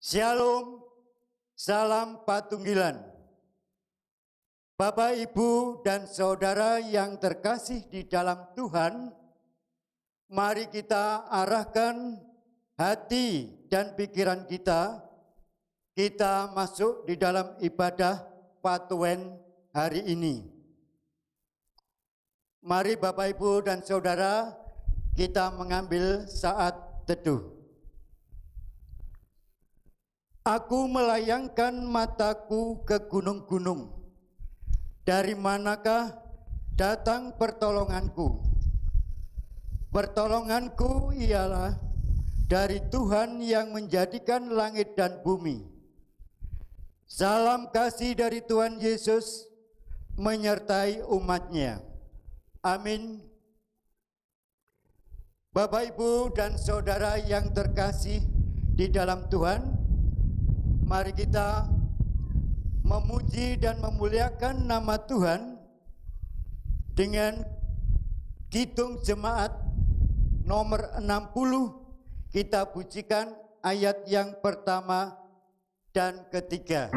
Shalom, salam patunggilan. Bapak, Ibu, dan Saudara yang terkasih di dalam Tuhan, mari kita arahkan hati dan pikiran kita masuk di dalam ibadah Patuen hari ini. Mari Bapak, Ibu, dan Saudara, kita mengambil saat teduh. Aku melayangkan mataku ke gunung-gunung. Dari manakah datang pertolonganku? Pertolonganku ialah dari Tuhan yang menjadikan langit dan bumi. Salam kasih dari Tuhan Yesus menyertai umat-Nya. Amin. Bapak, Ibu, dan Saudara yang terkasih di dalam Tuhan, mari kita memuji dan memuliakan nama Tuhan dengan Kidung Jemaat nomor 60. Kita pujikan ayat yang pertama dan ketiga.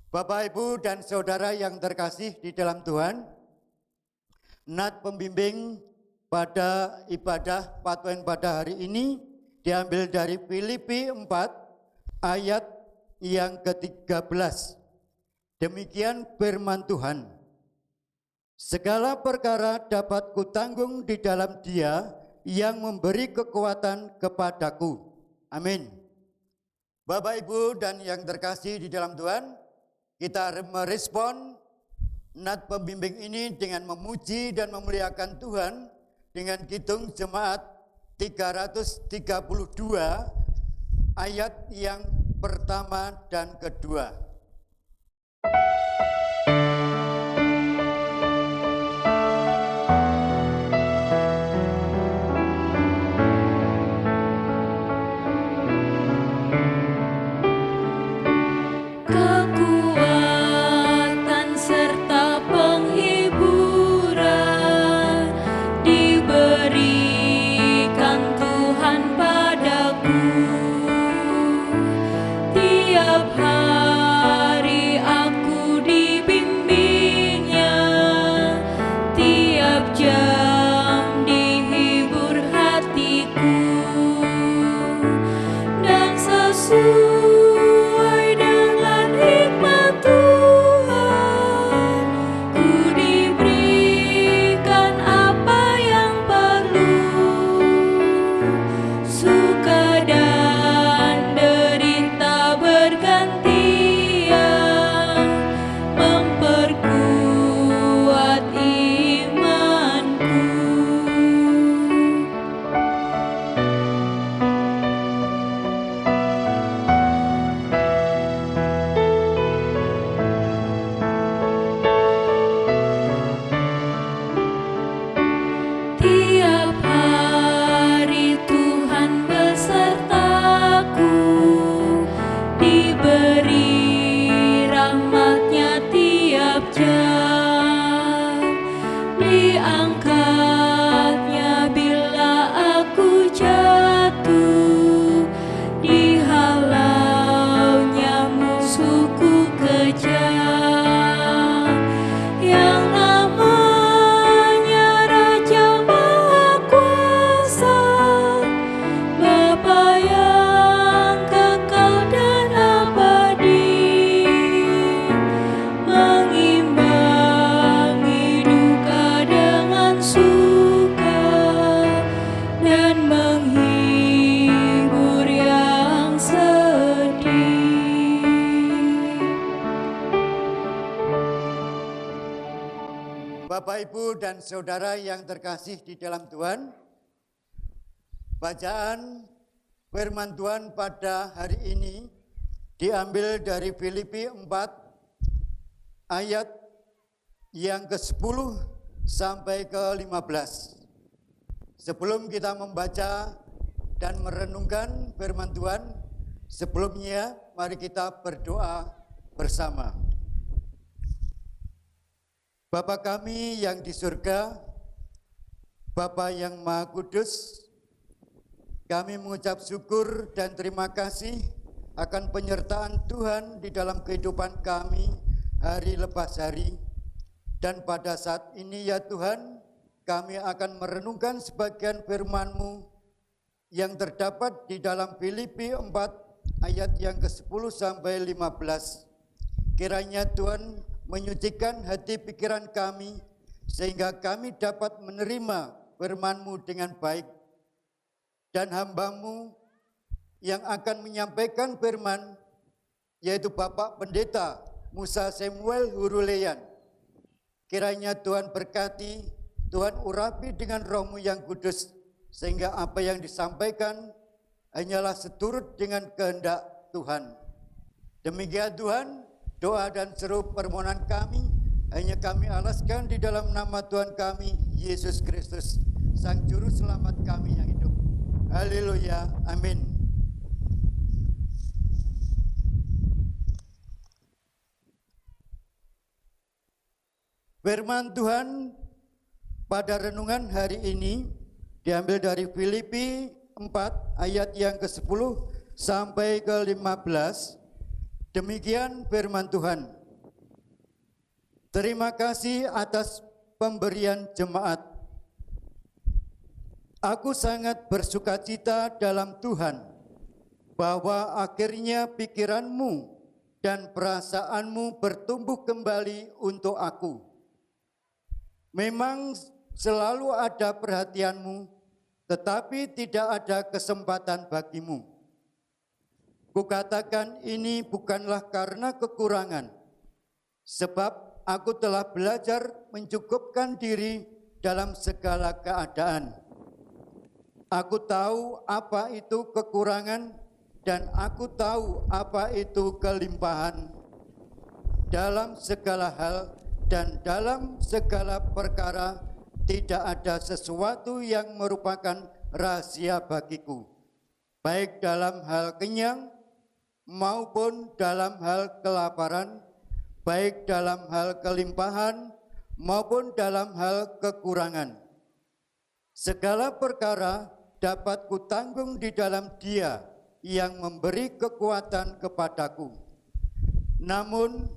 Bapak, Ibu, dan Saudara yang terkasih di dalam Tuhan, nat pembimbing pada ibadah Patuen pada hari ini diambil dari Filipi 4 ayat yang ke-13. Demikian firman Tuhan. Segala perkara dapat kutanggung di dalam Dia yang memberi kekuatan kepadaku. Amin. Bapak, Ibu, dan yang terkasih di dalam Tuhan, kita merespon nat pembimbing ini dengan memuji dan memuliakan Tuhan dengan Kidung Jemaat 332 ayat yang pertama dan kedua. Tiap hari diangkatnya bila aku jatuh, dihalaunya musuhku kejam, yang namanya Raja Maha Kuasa, Bapa yang kekal dan abadi, mengimbangi duka dengan suka dan menghibur yang sedih. Bapak, Ibu, dan Saudara yang terkasih di dalam Tuhan, bacaan firman Tuhan pada hari ini diambil dari Filipi 4 ayat yang ke-10 sampai ke-15. Sebelum kita membaca dan merenungkan firman Tuhan, sebelumnya mari kita berdoa bersama. Bapa kami yang di surga, Bapa yang Maha Kudus, kami mengucap syukur dan terima kasih akan penyertaan Tuhan di dalam kehidupan kami hari lepas hari. Dan pada saat ini ya Tuhan, kami akan merenungkan sebagian firman-Mu yang terdapat di dalam Filipi 4 ayat yang ke-10 sampai 15. Kiranya Tuhan menyucikan hati pikiran kami sehingga kami dapat menerima firman-Mu dengan baik. Dan hamba-Mu yang akan menyampaikan firman, yaitu Bapak Pendeta Musa Samuel Huruleyan. Kiranya Tuhan berkati, Tuhan urapi dengan Roh-Mu yang kudus, sehingga apa yang disampaikan hanyalah seturut dengan kehendak Tuhan. Demikian Tuhan, doa dan seru permohonan kami hanya kami alaskan di dalam nama Tuhan kami, Yesus Kristus, Sang Juru Selamat kami yang hidup. Haleluya, amin. Firman Tuhan pada renungan hari ini diambil dari Filipi 4 ayat yang ke-10 sampai ke-15. Demikian firman Tuhan. Terima kasih atas pemberian jemaat. Aku sangat bersukacita dalam Tuhan bahwa akhirnya pikiranmu dan perasaanmu bertumbuh kembali untuk aku. Memang selalu ada perhatianmu, tetapi tidak ada kesempatan bagimu. Kukatakan ini bukanlah karena kekurangan, sebab aku telah belajar mencukupkan diri dalam segala keadaan. Aku tahu apa itu kekurangan dan aku tahu apa itu kelimpahan. Dalam segala hal dan dalam segala perkara tidak ada sesuatu yang merupakan rahasia bagiku, baik dalam hal kenyang maupun dalam hal kelaparan, baik dalam hal kelimpahan maupun dalam hal kekurangan. Segala perkara dapat kutanggung di dalam Dia yang memberi kekuatan kepadaku. Namun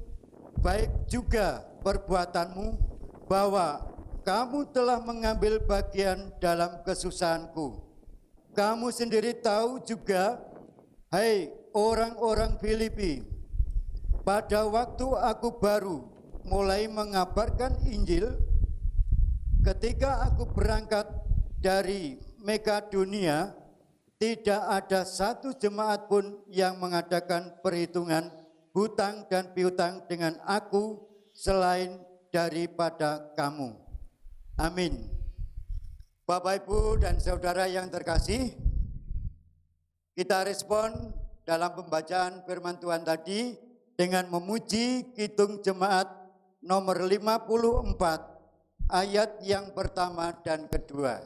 baik juga perbuatanmu bahwa kamu telah mengambil bagian dalam kesusahanku. Kamu sendiri tahu juga, hai orang-orang Filipi, pada waktu aku baru mulai mengabarkan Injil, ketika aku berangkat dari Makedonia, tidak ada satu jemaat pun yang mengadakan perhitungan hutang dan piutang dengan aku selain daripada kamu. Amin. Bapak, Ibu, dan Saudara yang terkasih, kita respon dalam pembacaan firman Tuhan tadi dengan memuji Kidung Jemaat nomor 54 ayat yang pertama dan kedua.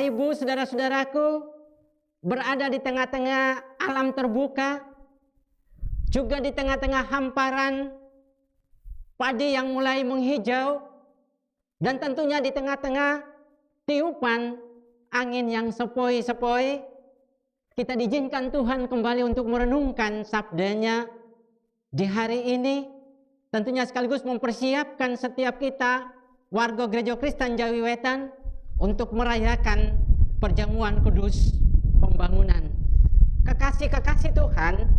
Bapak Ibu, saudara-saudaraku, berada di tengah-tengah alam terbuka, juga di tengah-tengah hamparan padi yang mulai menghijau, dan tentunya di tengah-tengah tiupan angin yang sepoi-sepoi, kita diizinkan Tuhan kembali untuk merenungkan sabdanya di hari ini, tentunya sekaligus mempersiapkan setiap kita warga Gereja Kristen Jawi Wetan untuk merayakan perjamuan kudus pembangunan. Kekasih-kekasih Tuhan,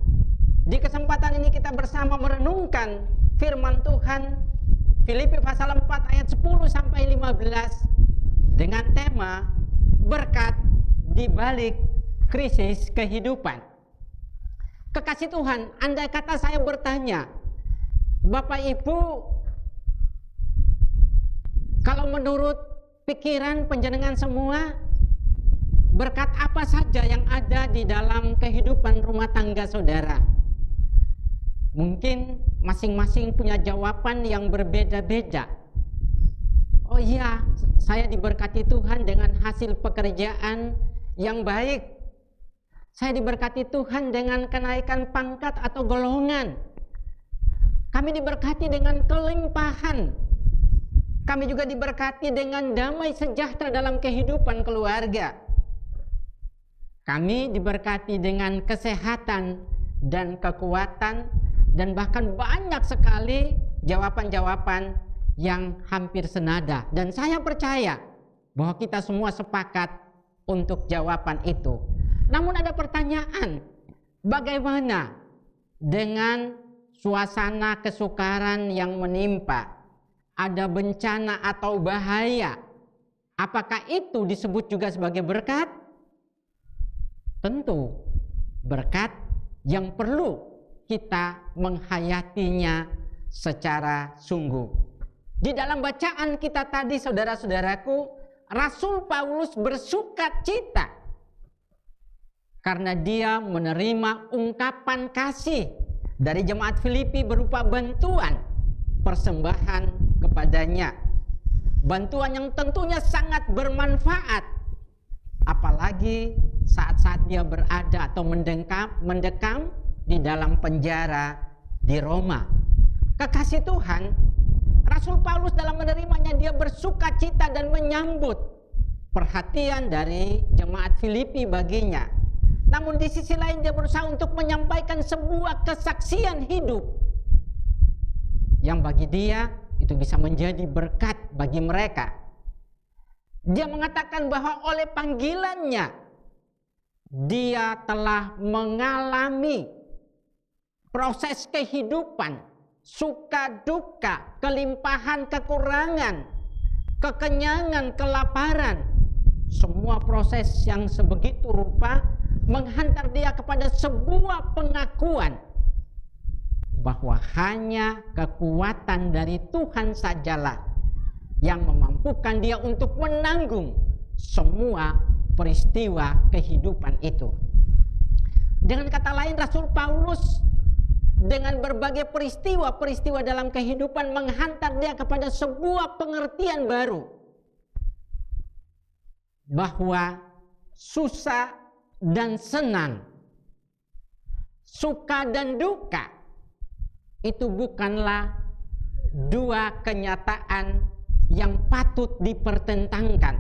di kesempatan ini kita bersama merenungkan firman Tuhan Filipi pasal 4 ayat 10 sampai 15 dengan tema berkat di balik krisis kehidupan. Kekasih Tuhan, andai kata saya bertanya, Bapak Ibu, kalau menurut pikiran penjenengan semua, berkat apa saja yang ada di dalam kehidupan rumah tangga saudara? Mungkin masing-masing punya jawaban yang berbeda-beda. Oh iya, saya diberkati Tuhan dengan hasil pekerjaan yang baik. Saya diberkati Tuhan dengan kenaikan pangkat atau golongan. Kami diberkati dengan kelimpahan. Kami juga diberkati dengan damai sejahtera dalam kehidupan keluarga. Kami diberkati dengan kesehatan dan kekuatan, dan bahkan banyak sekali jawaban-jawaban yang hampir senada. Dan saya percaya bahwa kita semua sepakat untuk jawaban itu. Namun ada pertanyaan, bagaimana dengan suasana kesukaran yang menimpa? Ada bencana atau bahaya, apakah itu disebut juga sebagai berkat? Tentu berkat yang perlu kita menghayatinya secara sungguh. Di dalam bacaan kita tadi, saudara-saudaraku, Rasul Paulus bersukacita karena dia menerima ungkapan kasih dari jemaat Filipi berupa bantuan persembahan kepadanya, bantuan yang tentunya sangat bermanfaat, apalagi saat-saat dia berada atau mendekam di dalam penjara di Roma. Kekasih Tuhan, Rasul Paulus dalam menerimanya dia bersukacita dan menyambut perhatian dari jemaat Filipi baginya. Namun di sisi lain dia berusaha untuk menyampaikan sebuah kesaksian hidup yang bagi dia itu bisa menjadi berkat bagi mereka. Dia mengatakan bahwa oleh panggilannya dia telah mengalami proses kehidupan, suka duka, kelimpahan kekurangan, kekenyangan, kelaparan. Semua proses yang sebegitu rupa menghantar dia kepada sebuah pengakuan bahwa hanya kekuatan dari Tuhan sajalah yang memampukan dia untuk menanggung semua peristiwa kehidupan itu. Dengan kata lain, Rasul Paulus dengan berbagai peristiwa-peristiwa dalam kehidupan menghantar dia kepada sebuah pengertian baru bahwa susah dan senang, suka dan duka itu bukanlah dua kenyataan yang patut dipertentangkan.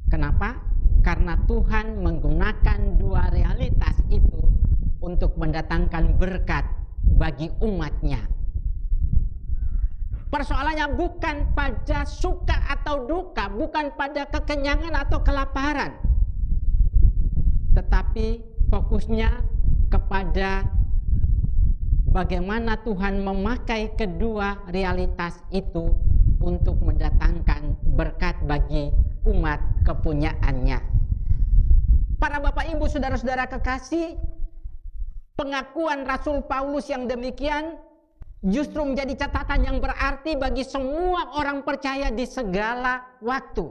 Kenapa? Karena Tuhan menggunakan dua realitas itu untuk mendatangkan berkat bagi umatnya. Persoalannya bukan pada suka atau duka, bukan pada kekenyangan atau kelaparan, tetapi fokusnya kepada bagaimana Tuhan memakai kedua realitas itu untuk mendatangkan berkat bagi umat kepunyaannya. Para Bapak Ibu, saudara-saudara kekasih, pengakuan Rasul Paulus yang demikian justru menjadi catatan yang berarti bagi semua orang percaya di segala waktu.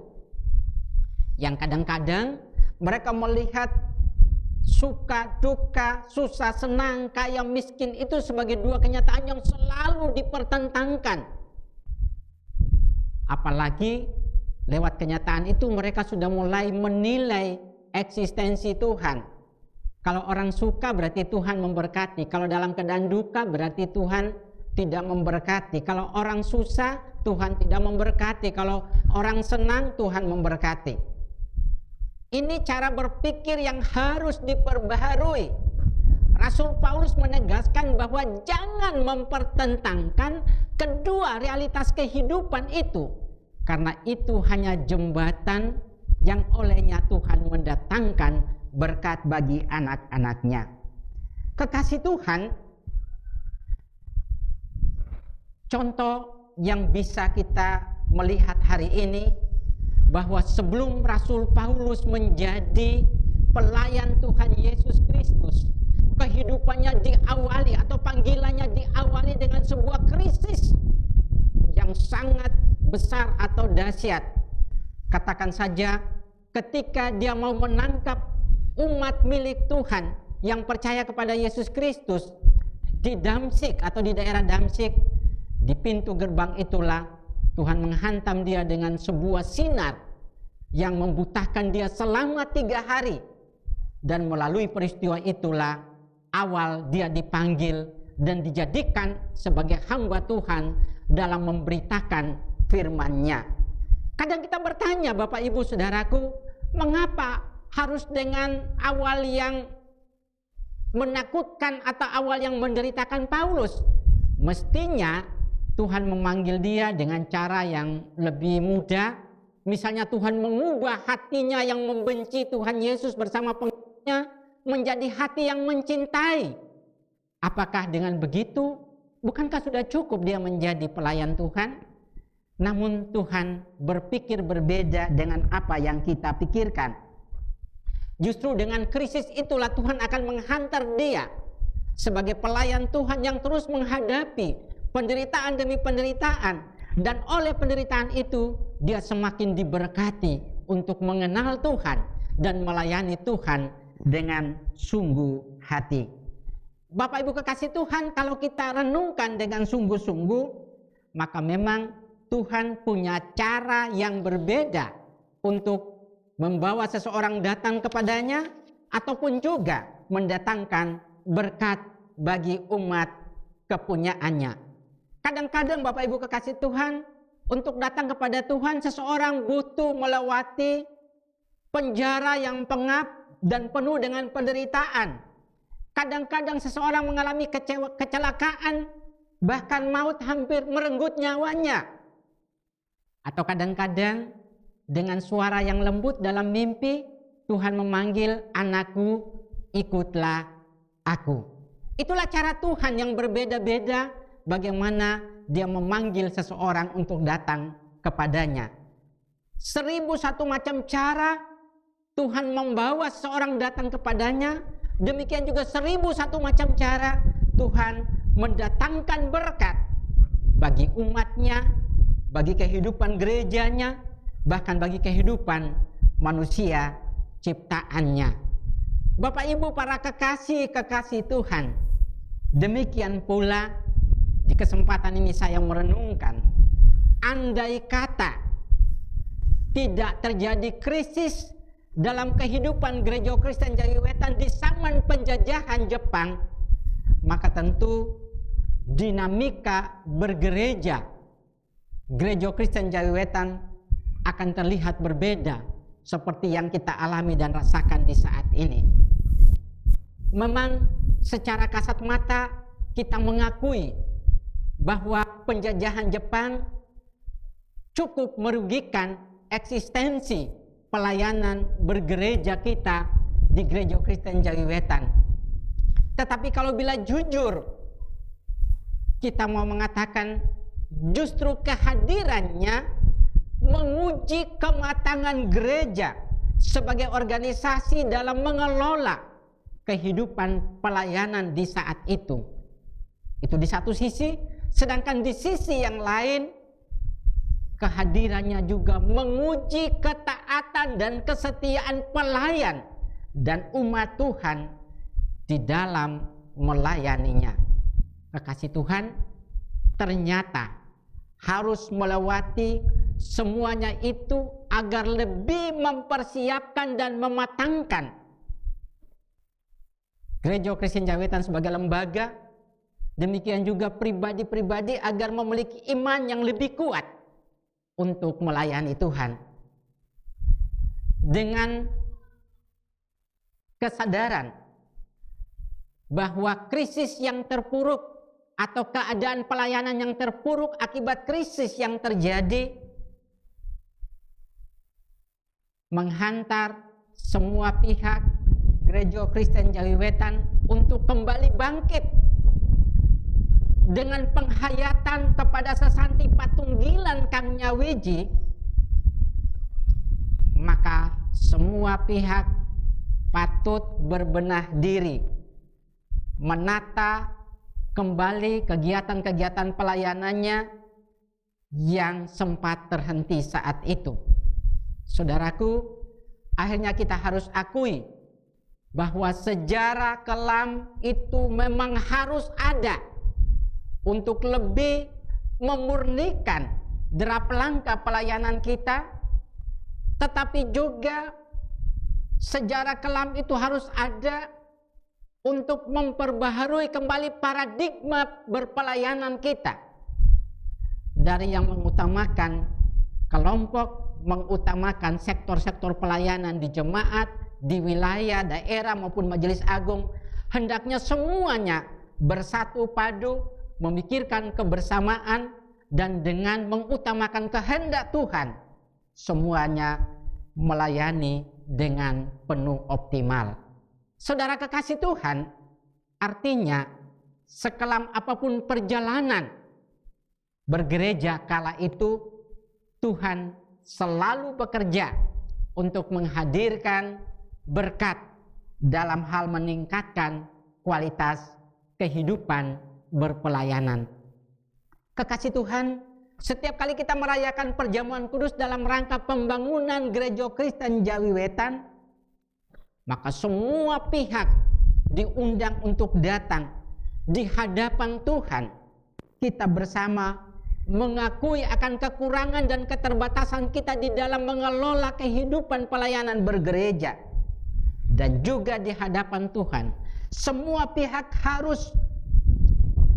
Yang kadang-kadang mereka melihat suka, duka, susah, senang, kaya, miskin itu sebagai dua kenyataan yang selalu dipertentangkan. Apalagi Lewat kenyataan itu mereka sudah mulai menilai eksistensi Tuhan. Kalau orang suka berarti Tuhan memberkati. Kalau dalam keadaan duka berarti Tuhan tidak memberkati. Kalau orang susah Tuhan tidak memberkati. Kalau orang senang Tuhan memberkati. Ini cara berpikir yang harus diperbaharui. Rasul Paulus menegaskan bahwa jangan mempertentangkan kedua realitas kehidupan itu. Karena itu hanya jembatan yang olehnya Tuhan mendatangkan berkat bagi anak-anaknya. Kekasih Tuhan, contoh yang bisa kita melihat hari ini, bahwa sebelum Rasul Paulus menjadi pelayan Tuhan Yesus Kristus, kehidupannya diawali atau panggilannya diawali dengan sebuah krisis yang sangat besar atau dahsyat. Katakan saja ketika dia mau menangkap umat milik Tuhan yang percaya kepada Yesus Kristus di Damsyik atau di daerah Damsyik, di pintu gerbang itulah Tuhan menghantam dia dengan sebuah sinar yang membutakan dia selama 3 hari. Dan melalui peristiwa itulah awal dia dipanggil dan dijadikan sebagai hamba Tuhan dalam memberitakan firman-Nya. Kadang kita bertanya, Bapak Ibu Saudaraku, mengapa harus dengan awal yang menakutkan atau awal yang menderitakan Paulus? Mestinya Tuhan memanggil dia dengan cara yang lebih mudah. Misalnya Tuhan mengubah hatinya yang membenci Tuhan Yesus bersama pengikutnya menjadi hati yang mencintai. Apakah dengan begitu, bukankah sudah cukup dia menjadi pelayan Tuhan? Namun Tuhan berpikir berbeda dengan apa yang kita pikirkan. Justru dengan krisis itulah Tuhan akan menghantar dia sebagai pelayan Tuhan yang terus menghadapi penderitaan demi penderitaan. Dan oleh penderitaan itu dia semakin diberkati untuk mengenal Tuhan dan melayani Tuhan dengan sungguh hati. Bapak Ibu kekasih Tuhan, kalau kita renungkan dengan sungguh-sungguh, maka memang Tuhan punya cara yang berbeda untuk membawa seseorang datang kepadanya ataupun juga mendatangkan berkat bagi umat kepunyaannya. Kadang-kadang Bapak Ibu kekasih Tuhan, untuk datang kepada Tuhan seseorang butuh melewati penjara yang pengap dan penuh dengan penderitaan. Kadang-kadang seseorang mengalami kecelakaan, bahkan maut hampir merenggut nyawanya. Atau kadang-kadang dengan suara yang lembut dalam mimpi, Tuhan memanggil, anakku, ikutlah aku. Itulah cara Tuhan yang berbeda-beda bagaimana dia memanggil seseorang untuk datang kepadanya. 1001 macam cara Tuhan membawa seseorang datang kepadanya. Demikian juga 1001 macam cara Tuhan mendatangkan berkat bagi umatnya, bagi kehidupan gerejanya, bahkan bagi kehidupan manusia ciptaannya. Bapak Ibu para kekasih Tuhan, demikian pula di kesempatan ini saya merenungkan, andai kata tidak terjadi krisis dalam kehidupan Gereja Kristen Jawiwetan di zaman penjajahan Jepang, maka tentu dinamika bergereja Gereja Kristen Jawiwetan akan terlihat berbeda seperti yang kita alami dan rasakan di saat ini. Memang secara kasat mata kita mengakui bahwa penjajahan Jepang cukup merugikan eksistensi pelayanan bergereja kita di Gereja Kristen Jawiwetan. Tetapi kalau bila jujur kita mau mengatakan, justru kehadirannya menguji kematangan gereja sebagai organisasi dalam mengelola kehidupan pelayanan di saat itu. Itu di satu sisi, sedangkan di sisi yang lain kehadirannya juga menguji ketaatan dan kesetiaan pelayan dan umat Tuhan di dalam melayaninya. Kekasih Tuhan, ternyata harus melewati semuanya itu agar lebih mempersiapkan dan mematangkan Gereja Kristen Jawi-Wetan sebagai lembaga, demikian juga pribadi-pribadi agar memiliki iman yang lebih kuat untuk melayani Tuhan. Dengan kesadaran bahwa krisis yang terpuruk atau keadaan pelayanan yang terpuruk akibat krisis yang terjadi menghantar semua pihak Gereja Kristen Jawi-Wetan untuk kembali bangkit dengan penghayatan kepada sesanti patunggilan Kang Nyawiji, maka semua pihak patut berbenah diri, menata kembali kegiatan-kegiatan pelayanannya yang sempat terhenti saat itu. Saudaraku, akhirnya kita harus akui bahwa sejarah kelam itu memang harus ada untuk lebih memurnikan derap langkah pelayanan kita, tetapi juga sejarah kelam itu harus ada untuk memperbaharui kembali paradigma berpelayanan kita dari yang mengutamakan kelompok, mengutamakan sektor-sektor pelayanan di jemaat, di wilayah, daerah maupun majelis agung. Hendaknya semuanya bersatu padu, memikirkan kebersamaan, dan dengan mengutamakan kehendak Tuhan, semuanya melayani dengan penuh optimal. Saudara kekasih Tuhan, artinya sekelam apapun perjalanan bergereja kala itu, Tuhan selalu bekerja untuk menghadirkan berkat dalam hal meningkatkan kualitas kehidupan berpelayanan. Kekasih Tuhan, setiap kali kita merayakan perjamuan kudus dalam rangka pembangunan Gereja Kristen Jawi-Wetan, maka semua pihak diundang untuk datang di hadapan Tuhan. Kita bersama mengakui akan kekurangan dan keterbatasan kita di dalam mengelola kehidupan pelayanan bergereja. Dan juga di hadapan Tuhan, semua pihak harus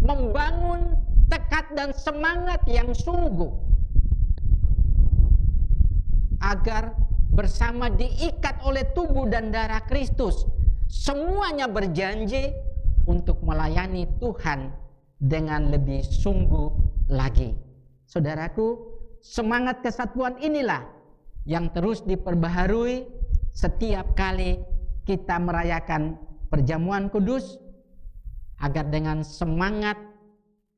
membangun tekad dan semangat yang sungguh agar bersama diikat oleh tubuh dan darah Kristus, semuanya berjanji untuk melayani Tuhan dengan lebih sungguh lagi. Saudaraku, semangat kesatuan inilah yang terus diperbaharui setiap kali kita merayakan perjamuan kudus, agar dengan semangat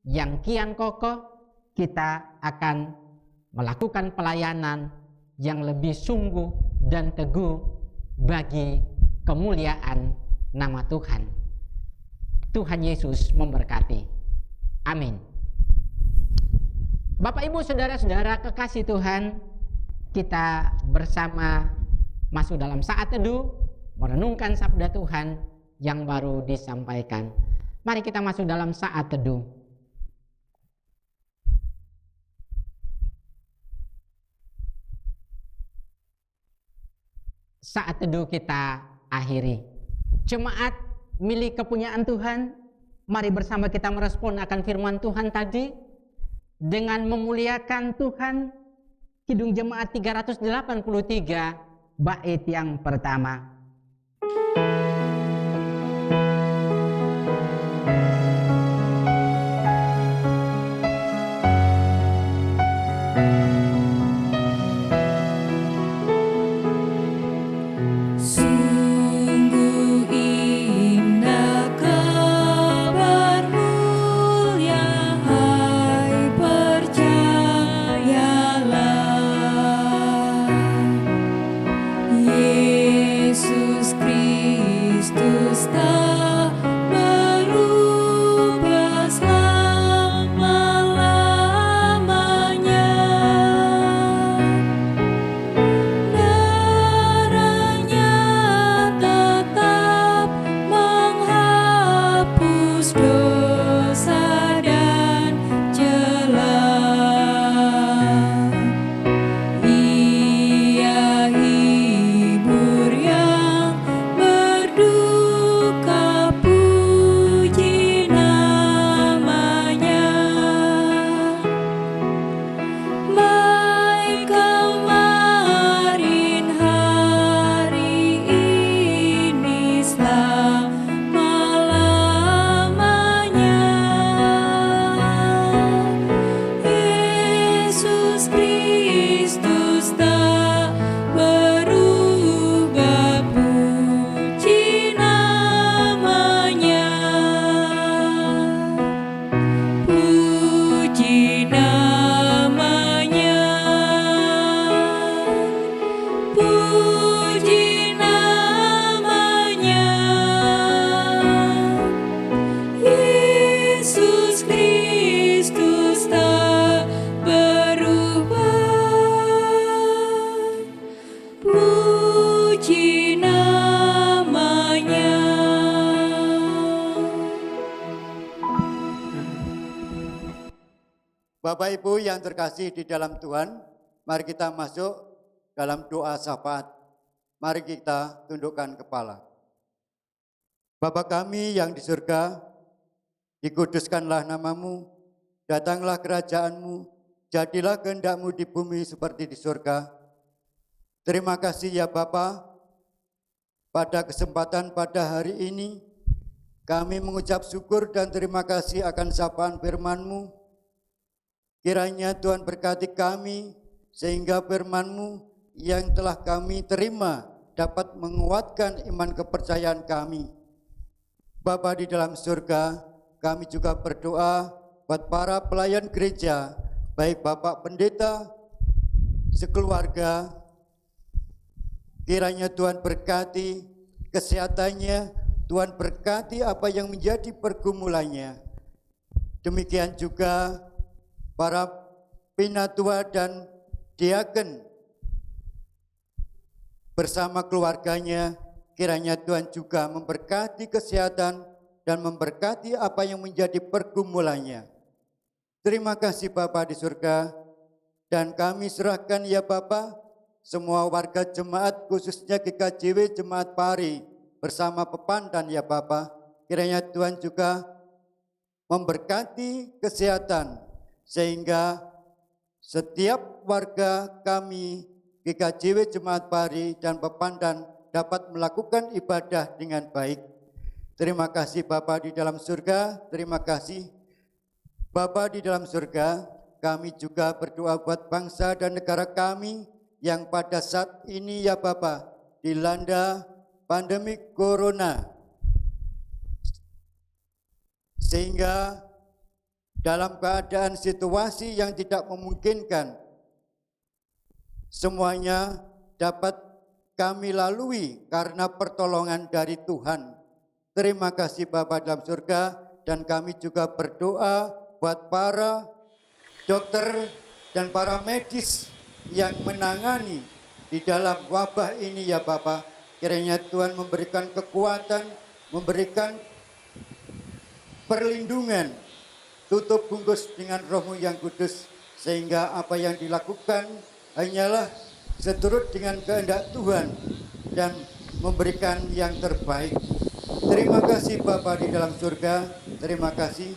yang kian kokoh kita akan melakukan pelayanan yang lebih sungguh dan teguh bagi kemuliaan nama Tuhan. Tuhan Yesus memberkati. Amin. Bapak, Ibu, saudara-saudara kekasih Tuhan, kita bersama masuk dalam saat teduh, merenungkan sabda Tuhan yang baru disampaikan. Mari kita masuk dalam saat teduh. Saat teduh kita akhiri. Jemaat milik kepunyaan Tuhan, mari bersama kita merespon akan firman Tuhan tadi dengan memuliakan Tuhan. Kidung Jemaat 383 bait yang pertama. Yesus Bapak Ibu yang terkasih di dalam Tuhan, mari kita masuk dalam doa syafaat. Mari kita tundukkan kepala. Bapa kami yang di surga, dikuduskanlah namamu, datanglah kerajaanmu, jadilah kehendak-Mu di bumi seperti di surga. Terima kasih ya Bapa, pada kesempatan pada hari ini, kami mengucap syukur dan terima kasih akan sapaan firman-Mu. Kiranya Tuhan berkati kami, sehingga firman-Mu yang telah kami terima dapat menguatkan iman kepercayaan kami. Bapa di dalam surga, kami juga berdoa buat para pelayan gereja, baik Bapak Pendeta, sekeluarga. Kiranya Tuhan berkati kesehatannya, Tuhan berkati apa yang menjadi pergumulannya. Demikian juga para pinatua dan diaken bersama keluarganya, kiranya Tuhan juga memberkati kesehatan dan memberkati apa yang menjadi pergumulannya. Terima kasih Bapa di surga, dan kami serahkan ya Bapa, semua warga jemaat khususnya GKJW Jemaat Pari bersama Pepandan ya Bapa, kiranya Tuhan juga memberkati kesehatan, sehingga setiap warga kami GKJW Jemaat Pari dan Pepandan dapat melakukan ibadah dengan baik. Terima kasih Bapa di dalam surga, terima kasih Bapa di dalam surga. Kami juga berdoa buat bangsa dan negara kami yang pada saat ini ya Bapa dilanda pandemi corona, sehingga dalam keadaan situasi yang tidak memungkinkan semuanya dapat kami lalui karena pertolongan dari Tuhan. Terima kasih Bapa dalam surga, dan kami juga berdoa buat para dokter dan para medis yang menangani di dalam wabah ini ya Bapa. Kiranya Tuhan memberikan kekuatan, memberikan perlindungan, tutup bungkus dengan Roh-Mu yang kudus, sehingga apa yang dilakukan hanyalah seturut dengan kehendak Tuhan dan memberikan yang terbaik. Terima kasih Bapa di dalam surga, terima kasih.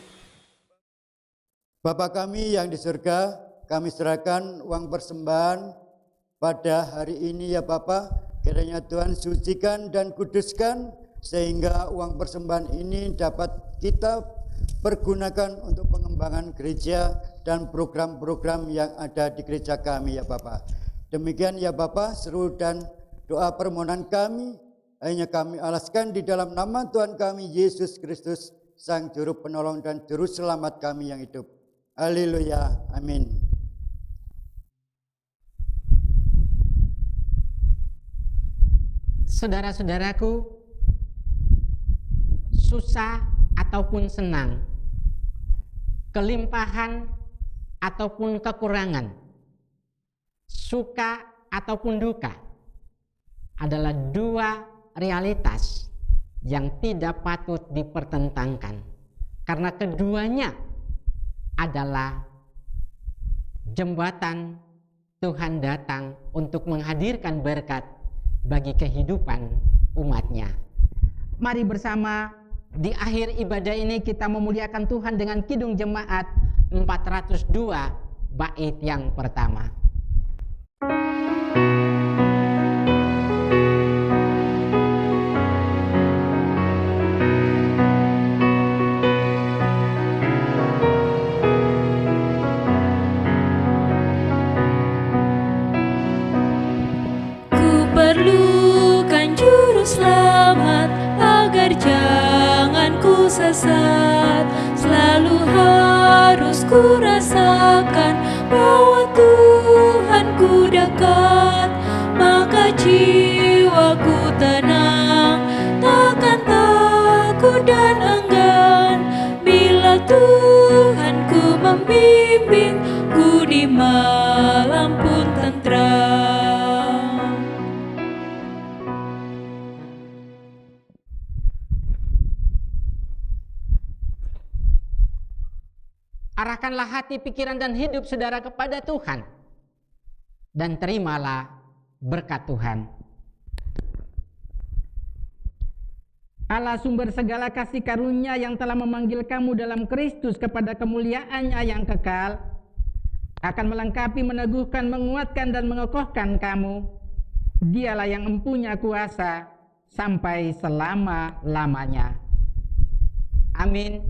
Bapa kami yang di surga, kami serahkan uang persembahan pada hari ini ya Bapa. Kiranya Tuhan sucikan dan kuduskan, sehingga uang persembahan ini dapat kita pergunakan untuk pengembangan gereja dan program-program yang ada di gereja kami ya Bapa. Demikian ya Bapa, seru dan doa permohonan kami hanya kami alaskan di dalam nama Tuhan kami Yesus Kristus, Sang Juru Penolong dan Juru Selamat kami yang hidup. Haleluya, amin. Saudara-saudaraku, susah ataupun senang, kelimpahan ataupun kekurangan, suka ataupun duka adalah dua realitas yang tidak patut dipertentangkan, karena keduanya adalah jembatan Tuhan datang untuk menghadirkan berkat bagi kehidupan umatnya. Mari bersama di akhir ibadah ini kita memuliakan Tuhan dengan kidung jemaat 402 bait yang pertama. Perlukan juru selamat agar jangan ku sesat. Selalu harus ku rasakan bahwa Tuhanku dekat. Maka jiwaku tenang, takkan takut dan enggan bila Tuhanku membimbingku di malam pun tentram. arahkanlah hati, pikiran, dan hidup saudara kepada Tuhan. Dan terimalah berkat Tuhan. Allah sumber segala kasih karunia yang telah memanggil kamu dalam Kristus kepada kemuliaan-Nya yang kekal, akan melengkapi, meneguhkan, menguatkan, dan mengokohkan kamu. Dialah yang empunya kuasa sampai selama-lamanya. Amin.